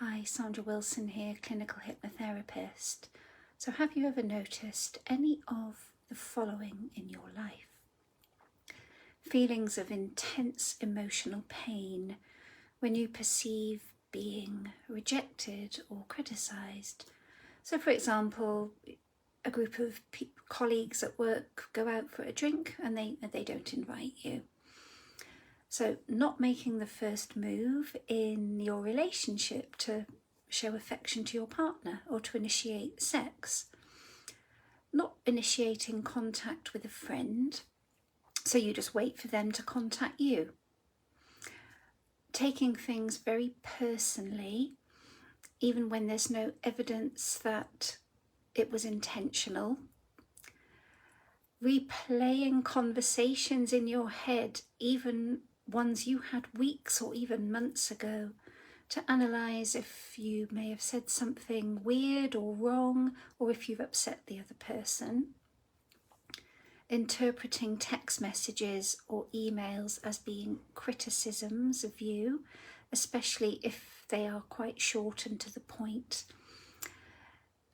Hi, Sandra Wilson here, clinical hypnotherapist. So have you ever noticed any of the following in your life? Feelings of intense emotional pain when you perceive being rejected or criticised. So for example, a group of colleagues at work go out for a drink and they don't invite you. So not making the first move in your relationship to show affection to your partner or to initiate sex. Not initiating contact with a friend, so you just wait for them to contact you. Taking things very personally, even when there's no evidence that it was intentional. Replaying conversations in your head, even ones you had weeks or even months ago, to analyse if you may have said something weird or wrong, or if you've upset the other person. Interpreting text messages or emails as being criticisms of you, especially if they are quite short and to the point.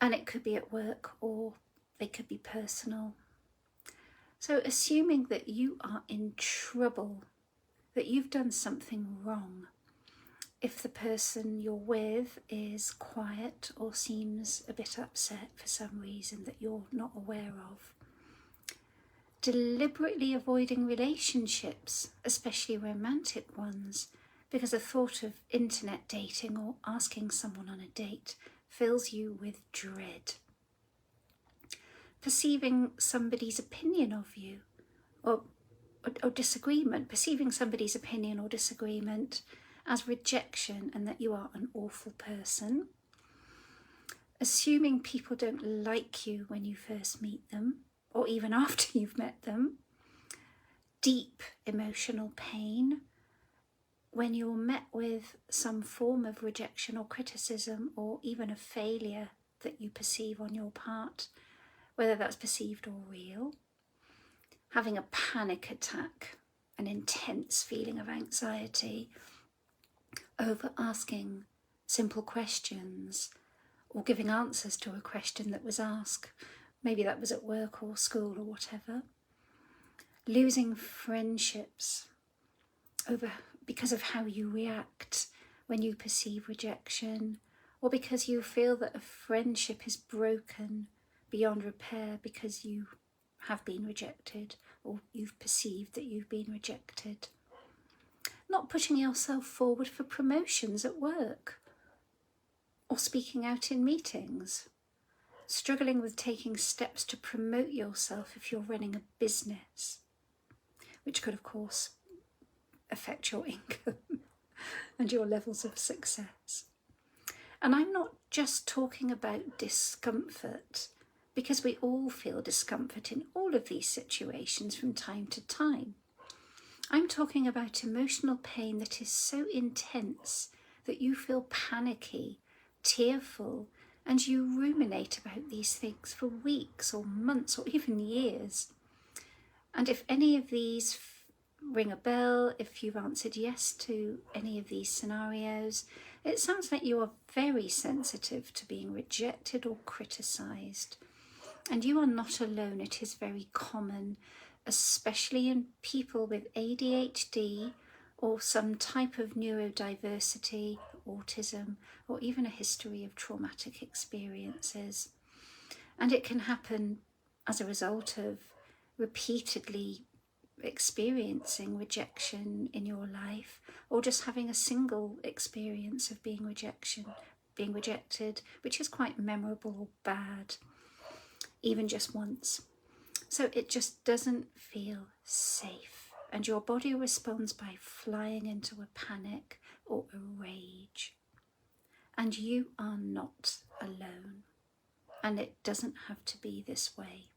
And it could be at work or they could be personal. So assuming that you are in trouble, that you've done something wrong, if the person you're with is quiet or seems a bit upset for some reason that you're not aware of. Deliberately avoiding relationships, especially romantic ones, because the thought of internet dating or asking someone on a date fills you with dread. Perceiving somebody's opinion of you or disagreement, perceiving somebody's opinion or disagreement as rejection and that you are an awful person. Assuming people don't like you when you first meet them or even after you've met them. Deep emotional pain when you're met with some form of rejection or criticism or even a failure that you perceive on your part, whether that's perceived or real. Having a panic attack, an intense feeling of anxiety over asking simple questions or giving answers to a question that was asked. Maybe that was at work or school or whatever. Losing friendships because of how you react when you perceive rejection, or because you feel that a friendship is broken beyond repair because you have been rejected or you've perceived that you've been rejected. Not putting yourself forward for promotions at work or speaking out in meetings. Struggling with taking steps to promote yourself if you're running a business, which could of course affect your income and your levels of success. And I'm not just talking about discomfort, because we all feel discomfort in all of these situations from time to time. I'm talking about emotional pain that is so intense that you feel panicky, tearful, and you ruminate about these things for weeks or months or even years. And if any of these ring a bell, if you've answered yes to any of these scenarios, it sounds like you are very sensitive to being rejected or criticised. And you are not alone. It is very common, especially in people with ADHD or some type of neurodiversity, autism, or even a history of traumatic experiences. And it can happen as a result of repeatedly experiencing rejection in your life, or just having a single experience of being rejected, which is quite memorable or bad, even just once. So it just doesn't feel safe, and your body responds by flying into a panic or a rage. And you are not alone, and it doesn't have to be this way.